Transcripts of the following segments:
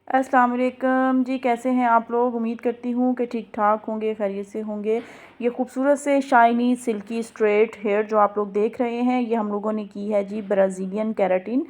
अस्सलाम वालेकुम जी। कैसे हैं आप लोग? उम्मीद करती हूँ कि ठीक ठाक होंगे, खैरियत से होंगे। ये खूबसूरत से शाइनी सिल्की स्ट्रेट हेयर जो आप लोग देख रहे हैं, ये हम लोगों ने की है जी ब्राज़ीलियन केराटिन।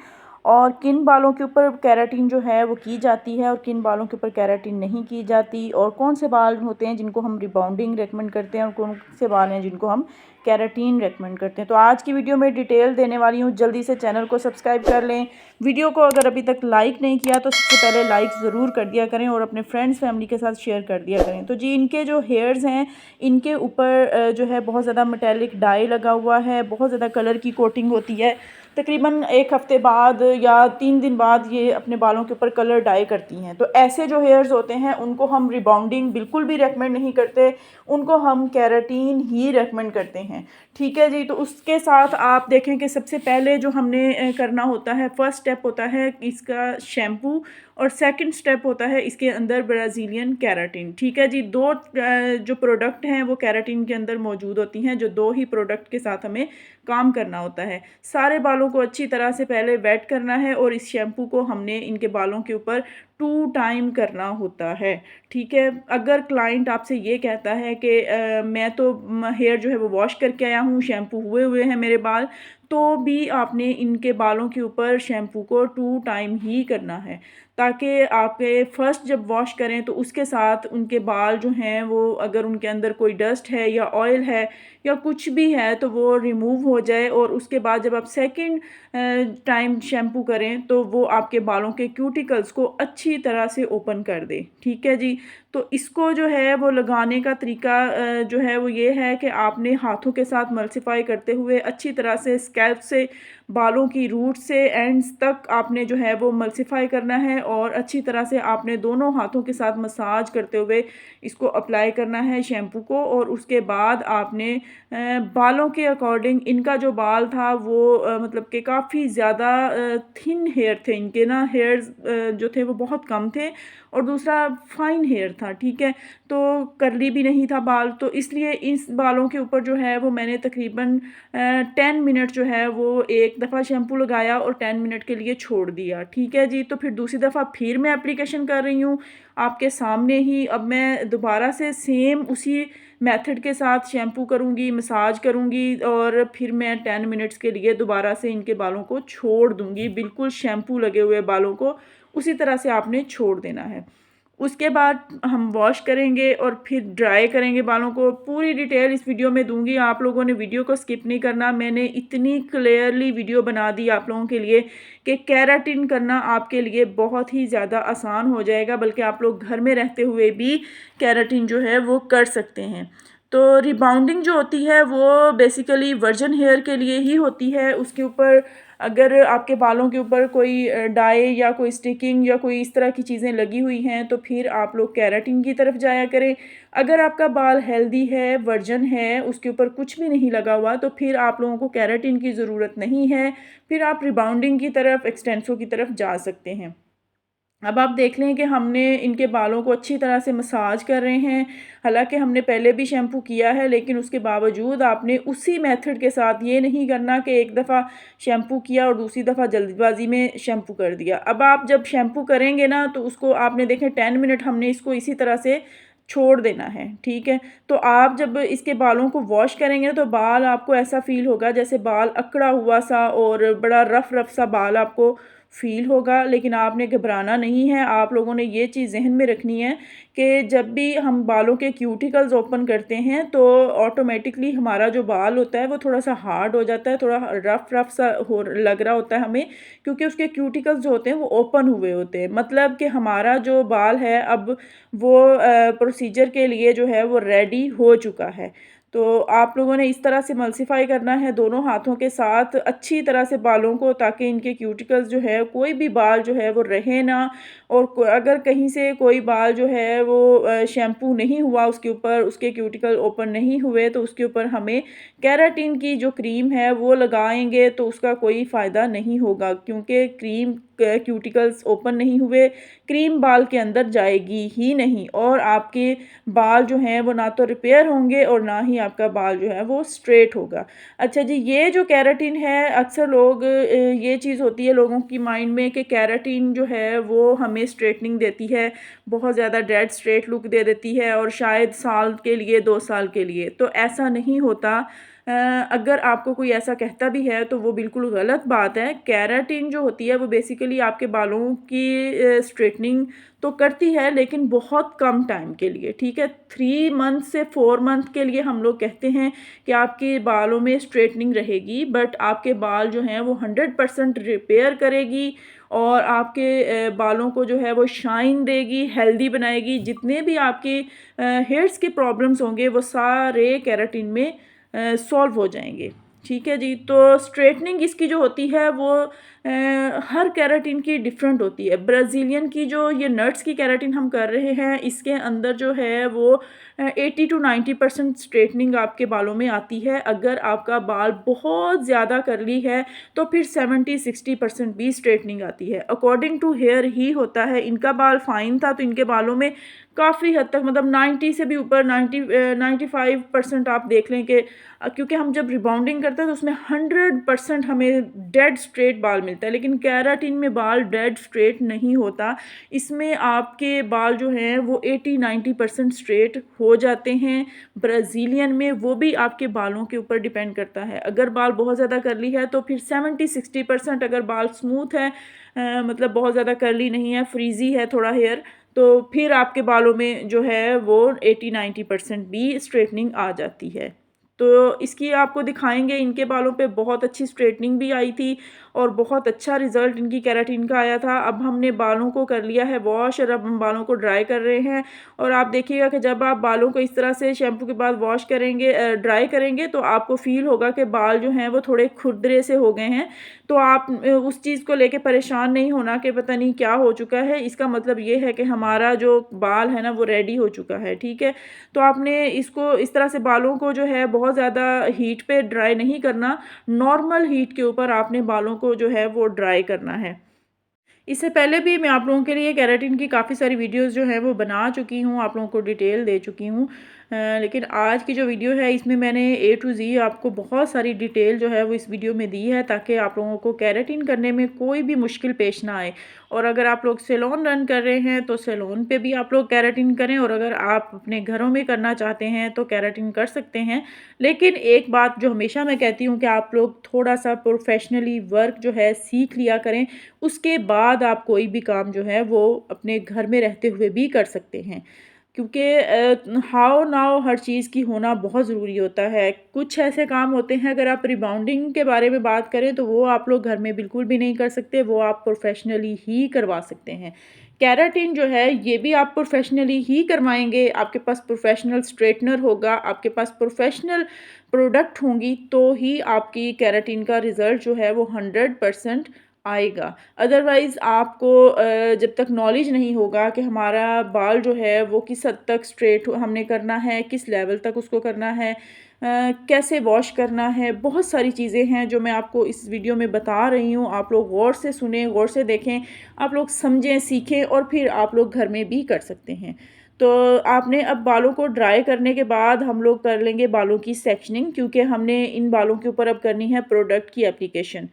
और किन बालों के ऊपर केराटिन जो है वो की जाती है और किन बालों के ऊपर केराटिन नहीं की जाती, और कौन से बाल होते हैं जिनको हम रिबाउंडिंग रेकमेंड करते हैं और कौन से बाल हैं जिनको हम केराटिन रेकमेंड करते हैं। तो आज की वीडियो में डिटेल देने वाली हूँ। जल्दी से चैनल को सब्सक्राइब कर लें। वीडियो को अगर अभी तक लाइक नहीं किया तो सबसे पहले लाइक ज़रूर कर दिया करें और अपने फ्रेंड्स फैमिली के साथ शेयर कर दिया करें। तो जी, इनके जो हेयर्स हैं, इनके ऊपर जो है बहुत ज़्यादा मेटेलिक डाई लगा हुआ है, बहुत ज़्यादा कलर की कोटिंग होती है। तकरीबन 1 हफ़्ते बाद या 3 दिन बाद ये अपने बालों के ऊपर कलर डाई करती हैं। तो ऐसे जो हेयर्स होते हैं उनको हम रिबाउंडिंग बिल्कुल भी रेकमेंड नहीं करते, उनको हम केराटिन ही रेकमेंड करते हैं। ठीक है जी। तो उसके साथ आप देखें कि सबसे पहले जो हमने करना होता है, फर्स्ट स्टेप होता है इसका शैम्पू, और सेकंड स्टेप होता है इसके अंदर ब्राज़ीलियन केराटिन। ठीक है जी। दो जो प्रोडक्ट हैं वो केराटिन के अंदर मौजूद होती हैं, जो दो ही प्रोडक्ट के साथ हमें काम करना होता है। सारे बालों को अच्छी तरह से पहले वेट करना है और इस शैम्पू को हमने इनके बालों के ऊपर 2 टाइम करना होता है। ठीक है। अगर क्लाइंट आपसे ये कहता है कि मैं तो हेयर जो है वो वॉश करके आया हूँ, शैम्पू हुए हुए हैं मेरे बाल, तो भी आपने इनके बालों के ऊपर शैम्पू को 2 टाइम ही करना है, ताकि आपके फर्स्ट जब वॉश करें तो उसके साथ उनके बाल जो हैं वो, अगर उनके अंदर कोई डस्ट है या ऑयल है या कुछ भी है, तो वो रिमूव हो जाए। और उसके बाद जब आप सेकंड टाइम शैम्पू करें तो वो आपके बालों के क्यूटिकल्स को अच्छी तरह से ओपन कर दे। ठीक है जी। तो इसको जो है वो लगाने का तरीका जो है वो ये है कि आपने हाथों के साथ मल्सीफाई करते हुए अच्छी तरह से स्कैल्प से बालों की रूट से एंड्स तक आपने जो है वो मल्सीफाई करना है, और अच्छी तरह से आपने दोनों हाथों के साथ मसाज करते हुए इसको अप्लाई करना है शैम्पू को। और उसके बाद आपने बालों के अकॉर्डिंग, इनका जो बाल था वो मतलब कि काफ़ी ज़्यादा थिन हेयर थे इनके ना, हेयर्स जो थे वो बहुत कम थे, और दूसरा फाइन हेयर था। ठीक है। तो कर्ली भी नहीं था बाल, तो इसलिए इस बालों के ऊपर जो है वो मैंने तकरीबन 10 मिनट जो है वो एक दफ़ा शैम्पू लगाया और 10 मिनट के लिए छोड़ दिया। ठीक है जी। तो फिर दूसरी दफ़ा फिर मैं एप्लीकेशन कर रही हूँ आपके सामने ही। अब मैं दोबारा से सेम उसी मेथड के साथ शैम्पू करूँगी, मसाज करूँगी, और फिर मैं 10 मिनट्स के लिए दोबारा से इनके बालों को छोड़ दूँगी। बिल्कुल शैम्पू लगे हुए बालों को उसी तरह से आपने छोड़ देना है। उसके बाद हम वॉश करेंगे और फिर ड्राई करेंगे बालों को। पूरी डिटेल इस वीडियो में दूंगी, आप लोगों ने वीडियो को स्किप नहीं करना। मैंने इतनी क्लियरली वीडियो बना दी आप लोगों के लिए कि केराटिन करना आपके लिए बहुत ही ज़्यादा आसान हो जाएगा, बल्कि आप लोग घर में रहते हुए भी केराटिन जो है वो कर सकते हैं। तो रिबाउंडिंग जो होती है वो बेसिकली वर्जन हेयर के लिए ही होती है। उसके ऊपर अगर आपके बालों के ऊपर कोई डाई या कोई स्टिकिंग या कोई इस तरह की चीज़ें लगी हुई हैं, तो फिर आप लोग केराटिन की तरफ जाया करें। अगर आपका बाल हेल्दी है, वर्जन है, उसके ऊपर कुछ भी नहीं लगा हुआ, तो फिर आप लोगों को केराटिन की ज़रूरत नहीं है। फिर आप रिबाउंडिंग की तरफ, एक्सटेंसो की तरफ जा सकते हैं। अब आप देख लें कि हमने इनके बालों को अच्छी तरह से मसाज कर रहे हैं। हालांकि हमने पहले भी शैम्पू किया है, लेकिन उसके बावजूद आपने उसी मेथड के साथ ये नहीं करना कि एक दफ़ा शैम्पू किया और दूसरी दफ़ा जल्दबाजी में शैम्पू कर दिया। अब आप जब शैम्पू करेंगे ना, तो उसको आपने देखें 10 मिनट हमने इसको इसी तरह से छोड़ देना है। ठीक है। तो आप जब इसके बालों को वॉश करेंगे तो बाल आपको ऐसा फ़ील होगा जैसे बाल अकड़ा हुआ सा और बड़ा रफ़ रफ़ सा बाल आपको फ़ील होगा। लेकिन आपने घबराना नहीं है। आप लोगों ने ये चीज़ ज़हन में रखनी है कि जब भी हम बालों के क्यूटिकल्स ओपन करते हैं तो ऑटोमेटिकली हमारा जो बाल होता है वो थोड़ा-सा हार्ड हो जाता है, थोड़ा रफ़ रफ़ सा हो लग रहा होता है हमें, क्योंकि उसके क्यूटिकल्स जो होते हैं वो ओपन हुए होते हैं। मतलब कि हमारा जो बाल है अब वो प्रोसीजर के लिए जो है वो रेडी हो चुका है। तो आप लोगों ने इस तरह से मल्सीफाई करना है दोनों हाथों के साथ अच्छी तरह से बालों को, ताकि इनके क्यूटिकल्स जो है, कोई भी बाल जो है वो रहे ना। और अगर कहीं से कोई बाल जो है वो शैम्पू नहीं हुआ उसके ऊपर, उसके क्यूटिकल ओपन नहीं हुए, तो उसके ऊपर हमें केराटिन की जो क्रीम है वो लगाएंगे तो उसका कोई फ़ायदा नहीं होगा, क्योंकि क्रीम क्यूटिकल्स ओपन नहीं हुए, क्रीम बाल के अंदर जाएगी ही नहीं, और आपके बाल जो हैं वो ना तो रिपेयर होंगे और ना ही ही आपका बाल जो है वो स्ट्रेट होगा। अच्छा जी, ये जो केराटिन है, अक्सर लोग ये चीज़ होती है लोगों की माइंड में कि केराटिन जो है वो हमें स्ट्रेटनिंग देती है, बहुत ज़्यादा डेड स्ट्रेट लुक दे देती है और शायद साल के लिए 2 साल के लिए, तो ऐसा नहीं होता। अगर आपको कोई ऐसा कहता भी है तो वो बिल्कुल गलत बात है। केराटिन जो होती है वो बेसिकली आपके बालों की स्ट्रेटनिंग तो करती है, लेकिन बहुत कम टाइम के लिए, ठीक है। 3 मंथ से 4 मंथ के लिए हम लोग कहते हैं कि आपके बालों में स्ट्रेटनिंग रहेगी, बट आपके बाल जो हैं वो 100% रिपेयर करेगी और आपके बालों को जो है वो शाइन देगी, हेल्दी बनाएगी। जितने भी आपके हेयर्स के प्रॉब्लम्स होंगे वो सारे केराटिन में सॉल्व हो जाएंगे, ठीक है जी। तो स्ट्रेटनिंग इसकी जो होती है वो हर केराटिन की डिफरेंट होती है। ब्राज़ीलियन की जो ये नट्स की केराटिन हम कर रहे हैं, इसके अंदर जो है वो 80 टू 90% स्ट्रेटनिंग आपके बालों में आती है। अगर आपका बाल बहुत ज़्यादा करली है तो फिर 70-60% भी स्ट्रेटनिंग आती है। अकॉर्डिंग टू हेयर ही होता है। इनका बाल फाइन था तो इनके बालों में काफ़ी हद तक, मतलब 90 से भी ऊपर, 95% आप देख लें कि क्योंकि हम जब रिबाउंडिंग करते हैं तो उसमें 100% हमें डेड स्ट्रेट बाल मिलता है, लेकिन केराटिन में बाल डेड स्ट्रेट नहीं होता। इसमें आपके बाल जो हैं वो 80-90% स्ट्रेट हो जाते हैं। ब्राज़ीलियन में वो भी आपके बालों के ऊपर डिपेंड करता है। अगर बाल बहुत ज़्यादा करली है तो फिर 70-60%, अगर बाल स्मूथ है, मतलब बहुत ज़्यादा करली नहीं है, फ्रीज़ी है थोड़ा हेयर, तो फिर आपके बालों में जो है वो 80-90% भी स्ट्रेटनिंग आ जाती है। तो इसकी आपको दिखाएंगे, इनके बालों पे बहुत अच्छी स्ट्रेटनिंग भी आई थी और बहुत अच्छा रिज़ल्ट इनकी केराटिन का आया था। अब हमने बालों को कर लिया है वॉश और अब हम बालों को ड्राई कर रहे हैं। और आप देखिएगा कि जब आप बालों को इस तरह से शैम्पू के बाद वॉश करेंगे, ड्राई करेंगे, तो आपको फ़ील होगा कि बाल जो हैं वो थोड़े खुरदरे से हो गए हैं। तो आप उस चीज़ को लेके परेशान नहीं होना कि पता नहीं क्या हो चुका है। इसका मतलब ये है कि हमारा जो बाल है ना वो रेडी हो चुका है, ठीक है। तो आपने इसको इस तरह से बालों को जो है बहुत ज़्यादा हीट पे ड्राई नहीं करना, नॉर्मल हीट के ऊपर आपने बालों को जो है वो ड्राई करना है। इससे पहले भी मैं आप लोगों के लिए केराटिन की काफ़ी सारी वीडियोस जो है वो बना चुकी हूँ, आप लोगों को डिटेल दे चुकी हूँ। लेकिन आज की जो वीडियो है इसमें मैंने A to Z आपको बहुत सारी डिटेल जो है वो इस वीडियो में दी है, ताकि आप लोगों को केराटिन करने में कोई भी मुश्किल पेश ना आए। और अगर आप लोग सैलून रन कर रहे हैं तो सैलून पे भी आप लोग केराटिन करें, और अगर आप अपने घरों में करना चाहते हैं तो केराटिन कर सकते हैं। लेकिन एक बात जो हमेशा मैं कहती हूँ कि आप लोग थोड़ा सा प्रोफेशनली वर्क जो है सीख लिया करें, उसके बाद आप कोई भी काम जो है वो अपने घर में रहते हुए भी कर सकते हैं। क्योंकि हाउ नाउ हर चीज़ की होना बहुत ज़रूरी होता है। कुछ ऐसे काम होते हैं, अगर आप रिबाउंडिंग के बारे में बात करें तो वो आप लोग घर में बिल्कुल भी नहीं कर सकते, वो आप प्रोफेशनली ही करवा सकते हैं। केराटिन जो है ये भी आप प्रोफेशनली ही करवाएंगे, आपके पास प्रोफेशनल स्ट्रेटनर होगा, आपके पास प्रोफेशनल प्रोडक्ट होंगी, तो ही आपकी केराटिन का रिज़ल्ट जो है वो 100% आएगा। अदरवाइज़ आपको जब तक नॉलेज नहीं होगा कि हमारा बाल जो है वो किस हद तक स्ट्रेट हमने करना है, किस लेवल तक उसको करना है, कैसे वॉश करना है, बहुत सारी चीज़ें हैं जो मैं आपको इस वीडियो में बता रही हूँ। आप लोग गौर से सुनें, गौर से देखें, आप लोग समझें, सीखें और फिर आप लोग घर में भी कर सकते हैं। तो आपने अब बालों को ड्राई करने के बाद हम लोग कर लेंगे बालों की सेक्शनिंग, क्योंकि हमने इन बालों के ऊपर अब करनी है प्रोडक्ट की एप्लीकेशन।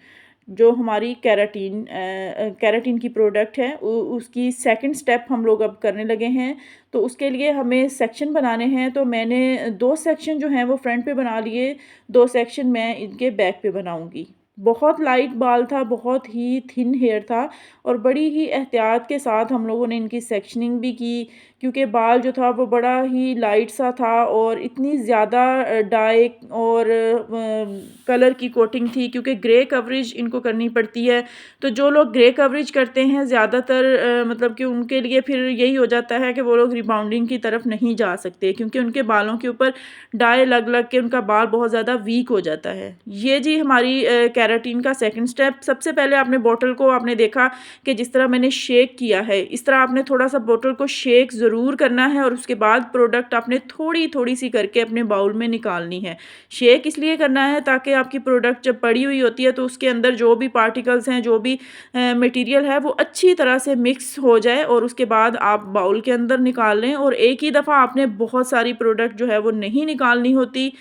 जो हमारी केराटिन की प्रोडक्ट है उसकी सेकंड स्टेप हम लोग अब करने लगे हैं। तो उसके लिए हमें सेक्शन बनाने हैं। तो मैंने 2 सेक्शन जो हैं वो फ्रंट पे बना लिए, 2 सेक्शन मैं इनके बैक पे बनाऊंगी। बहुत लाइट बाल था, बहुत ही थिन हेयर था और बड़ी ही एहतियात के साथ हम लोगों ने इनकी सेक्शनिंग भी की, क्योंकि बाल जो था वो बड़ा ही लाइट सा था और इतनी ज़्यादा डाई और कलर की कोटिंग थी, क्योंकि ग्रे कवरेज इनको करनी पड़ती है। तो जो लोग ग्रे कवरेज करते हैं ज़्यादातर मतलब कि उनके लिए फिर यही हो जाता है कि वो लोग रिबाउंडिंग की तरफ नहीं जा सकते, क्योंकि उनके बालों के ऊपर डाई लग लग के उनका बाल बहुत ज़्यादा वीक हो जाता है। ये जी हमारी कैराटीन का सेकंड स्टेप, सबसे पहले आपने बॉटल को आपने देखा कि जिस तरह मैंने शेक किया है, इस तरह आपने थोड़ा सा बॉटल को शेक ज़रूर करना है और उसके बाद प्रोडक्ट आपने थोड़ी थोड़ी सी करके अपने बाउल में निकालनी है। शेक इसलिए करना है ताकि आपकी प्रोडक्ट जब पड़ी हुई होती है तो उसके अंदर जो भी पार्टिकल्स हैं, जो भी मटेरियल है, वो अच्छी तरह से मिक्स हो जाए और उसके बाद आप बाउल के अंदर निकाल लें। और एक ही दफ़ा आपने बहुत सारी प्रोडक्ट जो है वो नहीं निकालनी होती,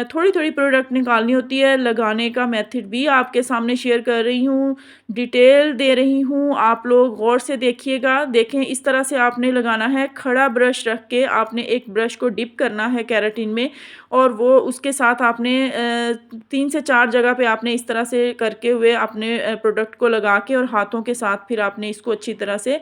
थोड़ी थोड़ी प्रोडक्ट निकालनी होती है। लगाने का मेथड भी आपके सामने शेयर कर रही हूँ, डिटेल दे रही हूँ, आप लोग गौर से देखिएगा। देखें, इस तरह से आपने लगाना है, खड़ा ब्रश रख के आपने एक ब्रश को डिप करना है केराटिन में और वो उसके साथ आपने 3 से 4 जगह पे आपने इस तरह से करके हुए अपने प्रोडक्ट को लगा के और हाथों के साथ फिर आपने इसको अच्छी तरह से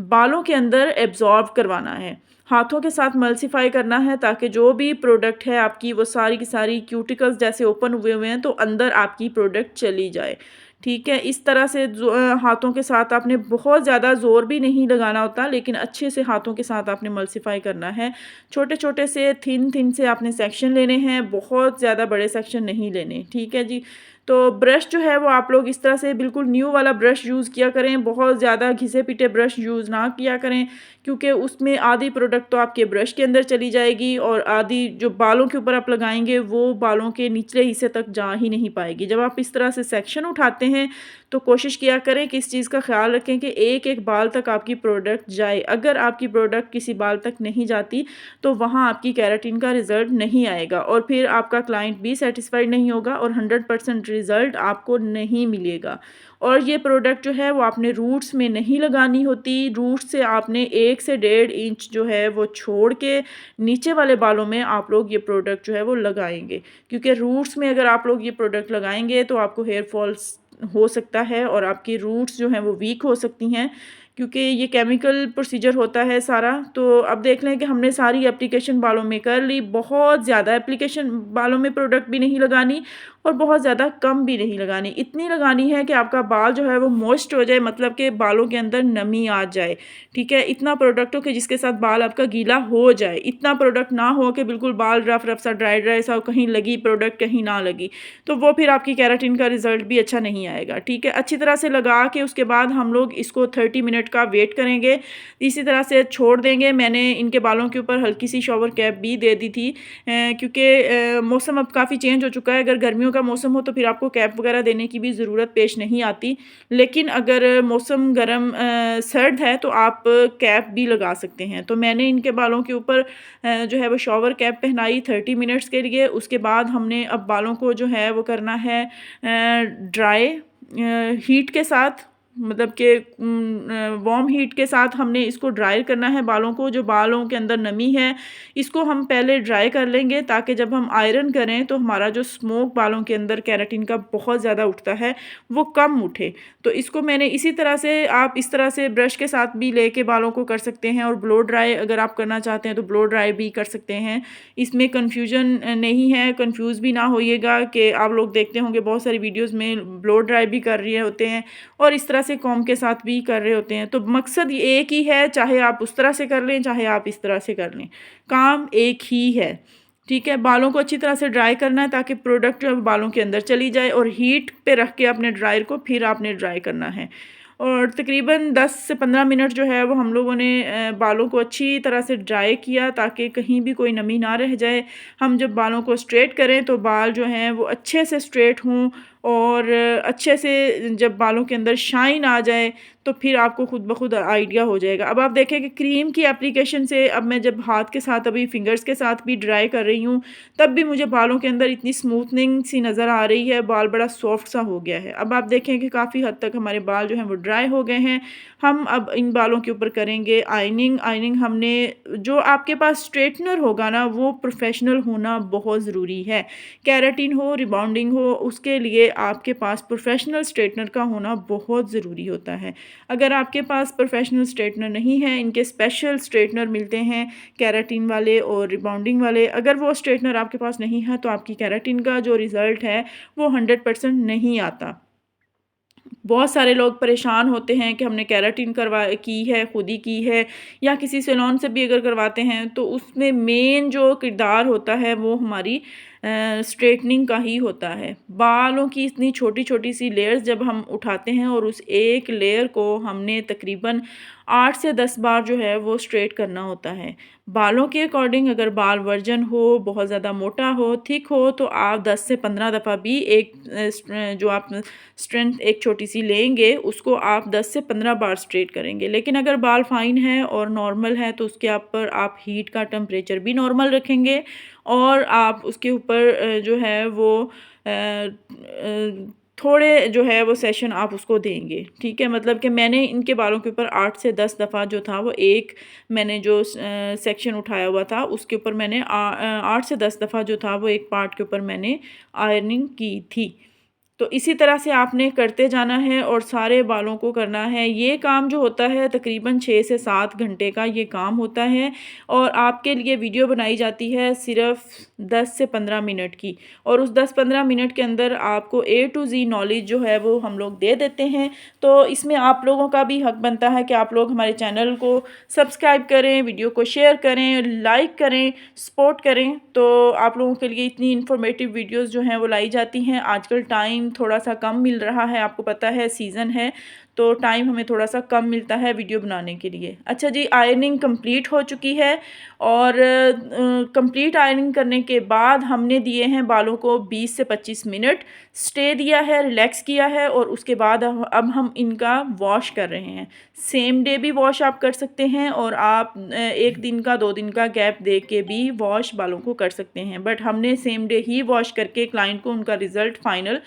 बालों के अंदर एब्ज़ॉर्ब करवाना है। हाथों के साथ मल्सिफ़ाई करना है ताकि जो भी प्रोडक्ट है आपकी वो सारी की सारी क्यूटिकल्स जैसे ओपन हुए हुए हैं तो अंदर आपकी प्रोडक्ट चली जाए। ठीक है, इस तरह से हाथों के साथ आपने बहुत ज़्यादा ज़ोर भी नहीं लगाना होता, लेकिन अच्छे से हाथों के साथ आपने मल्सिफ़ाई करना है। छोटे-छोटे से थिन से आपने सेक्शन लेने हैं, बहुत ज़्यादा बड़े सेक्शन नहीं लेने। ठीक है जी। तो ब्रश जो है वो आप लोग इस तरह से बिल्कुल न्यू वाला ब्रश यूज़ किया करें, बहुत ज़्यादा घिसे-पिटे ब्रश यूज़ ना किया करें, क्योंकि उसमें आधी प्रोडक्ट तो आपके ब्रश के अंदर चली जाएगी और आधी जो बालों के ऊपर आप लगाएँगे वो बालों के निचले हिस्से तक जा ही नहीं पाएगी। जब आप इस तरह से सेक्शन उठाते हैं तो कोशिश किया करें कि इस चीज़ का ख़्याल रखें कि एक-एक बाल तक आपकी प्रोडक्ट जाए। अगर आपकी प्रोडक्ट किसी बाल तक नहीं जाती तो वहाँ आपकी केराटिन का रिज़ल्ट नहीं आएगा और फिर आपका क्लाइंट भी सैटिस्फाइड नहीं होगा और 100% रिज़ल्ट आपको नहीं मिलेगा। और ये प्रोडक्ट जो है वो आपने रूट्स में नहीं लगानी होती, रूट्स से आपने 1 से 1.5 इंच जो है वो छोड़ के नीचे वाले बालों में आप लोग ये प्रोडक्ट जो है वो लगाएँगे। क्योंकि रूट्स में अगर आप लोग ये प्रोडक्ट लगाएँगे तो आपको हेयर फॉल्स हो सकता है और आपकी रूट्स जो हैं वो वीक हो सकती हैं, क्योंकि ये केमिकल प्रोसीजर होता है सारा। तो अब देख लें कि हमने सारी एप्लीकेशन बालों में कर ली, बहुत ज़्यादा एप्लीकेशन बालों में प्रोडक्ट भी नहीं लगानी और बहुत ज़्यादा कम भी नहीं लगानी, इतनी लगानी है कि आपका बाल जो है वो मॉइस्ट हो जाए, मतलब कि बालों के अंदर नमी आ जाए। ठीक है, इतना प्रोडक्ट हो कि जिसके साथ बाल आपका गीला हो जाए, इतना प्रोडक्ट ना हो कि बिल्कुल बाल रफ रफ सा ड्राई ड्राई सा, कहीं लगी प्रोडक्ट कहीं ना लगी, तो वो फिर आपकी केराटिन का रिजल्ट भी अच्छा नहीं आएगा। ठीक है, अच्छी तरह से लगा के उसके बाद हम लोग इसको 30 मिनट का वेट करेंगे, इसी तरह से छोड़ देंगे। मैंने इनके बालों के ऊपर हल्की सी शॉवर कैप भी दे दी थी, क्योंकि मौसम अब काफ़ी चेंज हो चुका है। अगर गर्मियों का मौसम हो तो फिर आपको कैप वगैरह देने की भी ज़रूरत पेश नहीं आती, लेकिन अगर मौसम गर्म सर्द है तो आप कैप भी लगा सकते हैं। तो मैंने इनके बालों के ऊपर जो है वो शॉवर कैप पहनाई 30 मिनट्स के लिए। उसके बाद हमने अब बालों को जो है वो करना है ड्राई हीट के साथ, मतलब कि वार्म हीट के साथ हमने इसको ड्राई करना है बालों को। जो बालों के अंदर नमी है इसको हम पहले ड्राई कर लेंगे ताकि जब हम आयरन करें तो हमारा जो स्मोक बालों के अंदर केराटिन का बहुत ज़्यादा उठता है वो कम उठे। तो इसको मैंने इसी तरह से, आप इस तरह से ब्रश के साथ भी लेके बालों को कर सकते हैं और ब्लो ड्राई अगर आप करना चाहते हैं तो ब्लो ड्राई भी कर सकते हैं। इसमें कन्फ्यूजन नहीं है, कन्फ्यूज़ भी ना होइएगा कि आप लोग देखते होंगे बहुत सारी वीडियोज़ में ब्लो ड्राई भी कर रहे होते हैं और इस तरह से कॉम्ब के साथ भी कर रहे होते हैं। तो मकसद एक ही है, चाहे आप उस तरह से कर लें चाहे आप इस तरह से कर लें, काम एक ही है। ठीक है, बालों को अच्छी तरह से ड्राई करना है ताकि प्रोडक्ट जो है बालों के अंदर चली जाए और हीट पे रख के अपने ड्रायर को फिर आपने ड्राई करना है। और तकरीबन 10 से 15 मिनट जो है वो हम लोगों ने बालों को अच्छी तरह से ड्राई किया ताकि कहीं भी कोई नमी ना रह जाए। हम जब बालों को स्ट्रेट करें तो बाल जो हैं वो अच्छे से स्ट्रेट हों और अच्छे से जब बालों के अंदर शाइन आ जाए तो फिर आपको खुद ब खुद आइडिया हो जाएगा। अब आप देखें कि क्रीम की एप्लीकेशन से अब मैं जब हाथ के साथ, अभी फिंगर्स के साथ भी ड्राई कर रही हूँ, तब भी मुझे बालों के अंदर इतनी स्मूथनिंग सी नज़र आ रही है, बाल बड़ा सॉफ्ट सा हो गया है। अब आप देखें कि काफ़ी हद तक हमारे बाल जो हैं वो ड्राई हो गए हैं। हम अब इन बालों के ऊपर करेंगे आयनिंग। आयनिंग हमने, जो आपके पास स्ट्रेटनर होगा ना वो प्रोफेशनल होना बहुत ज़रूरी है। केराटिन हो, रिबाउंडिंग हो, उसके लिए आपके पास प्रोफेशनल स्ट्रेटनर का होना बहुत ज़रूरी होता है। अगर आपके पास प्रोफेशनल स्ट्रेटनर नहीं है, इनके स्पेशल स्ट्रेटनर मिलते हैं केराटिन वाले और रिबाउंडिंग वाले, अगर वो स्ट्रेटनर आपके पास नहीं है तो आपकी केराटिन का जो रिज़ल्ट है वो 100% नहीं आता। बहुत सारे लोग परेशान होते हैं कि हमने केराटिन करवा की है, खुद ही की है या किसी सैलून से भी अगर करवाते हैं तो उसमें मेन जो किरदार होता है वो हमारी स्ट्रेटनिंग का ही होता है। बालों की इतनी छोटी-छोटी सी लेयर्स जब हम उठाते हैं और उस एक लेयर को हमने तकरीबन 8 से 10 बार जो है वो स्ट्रेट करना होता है। बालों के अकॉर्डिंग अगर बाल वर्जन हो, बहुत ज़्यादा मोटा हो, थिक हो तो आप 10 से 15 दफ़ा भी एक जो आप स्ट्रेंथ एक छोटी-सी लेंगे उसको आप 10 से 15 बार स्ट्रेट करेंगे। लेकिन अगर बाल फाइन है और नॉर्मल है तो उसके ऊपर आप हीट का टेम्परेचर भी नॉर्मल रखेंगे और आप उसके ऊपर जो है वो थोड़े जो है वो सेशन आप उसको देंगे, ठीक है? मतलब कि मैंने इनके बालों के ऊपर 8 से 10 दफ़ा जो था वो एक मैंने जो सेक्शन उठाया हुआ था उसके ऊपर मैंने 8 से 10 दफ़ा जो था वो एक पार्ट के ऊपर मैंने आयरनिंग की थी। तो इसी तरह से आपने करते जाना है और सारे बालों को करना है। ये काम जो होता है तकरीबन 6 से 7 घंटे का ये काम होता है और आपके लिए वीडियो बनाई जाती है सिर्फ़ 10 से 15 मिनट की और उस 10-15 मिनट के अंदर आपको ए टू ज़ी नॉलेज जो है वो हम लोग दे देते हैं। तो इसमें आप लोगों का भी हक बनता है कि आप लोग हमारे चैनल को सब्सक्राइब करें, वीडियो को शेयर करें, लाइक करें, सपोर्ट करें। तो आप लोगों के लिए इतनी इन्फॉर्मेटिव वीडियोज़ जो हैं वो लाई जाती हैं। आजकल टाइम थोड़ा-सा कम मिल रहा है, आपको पता है सीज़न है, तो टाइम हमें थोड़ा-सा कम मिलता है वीडियो बनाने के लिए। अच्छा जी, आयरनिंग कंप्लीट हो चुकी है और कंप्लीट आयरनिंग करने के बाद हमने दिए हैं बालों को 20 से 25 मिनट स्टे दिया है, रिलैक्स किया है और उसके बाद अब हम इनका वॉश कर रहे हैं। सेम डे भी वॉश आप कर सकते हैं और आप 1 दिन का 2 दिन का गैप दे के भी वॉश बालों को कर सकते हैं। बट हमने सेम डे ही वॉश करके क्लाइंट को उनका रिज़ल्ट फाइनल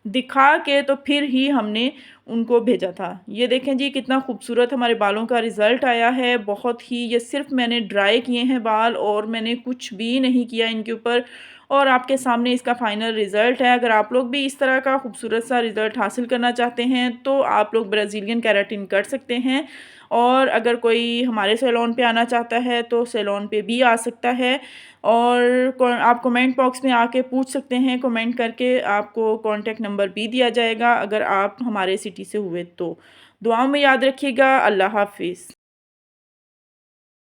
दिखा के तो फिर ही हमने उनको भेजा था। ये देखें जी कितना खूबसूरत हमारे बालों का रिज़ल्ट आया है। बहुत ही ये सिर्फ़ मैंने ड्राई किए हैं बाल और मैंने कुछ भी नहीं किया इनके ऊपर और आपके सामने इसका फ़ाइनल रिज़ल्ट है। अगर आप लोग भी इस तरह का खूबसूरत सा रिज़ल्ट हासिल करना चाहते हैं तो आप लोग ब्राज़ीलियन केराटिन कर सकते हैं और अगर कोई हमारे सैलून पे आना चाहता है तो सैलून पे भी आ सकता है और आप कमेंट बॉक्स में आके पूछ सकते हैं, कमेंट करके आपको कॉन्टैक्ट नंबर भी दिया जाएगा अगर आप हमारे सिटी से हुए तो। दुआओं में याद रखिएगा। अल्लाह हाफ़िज़।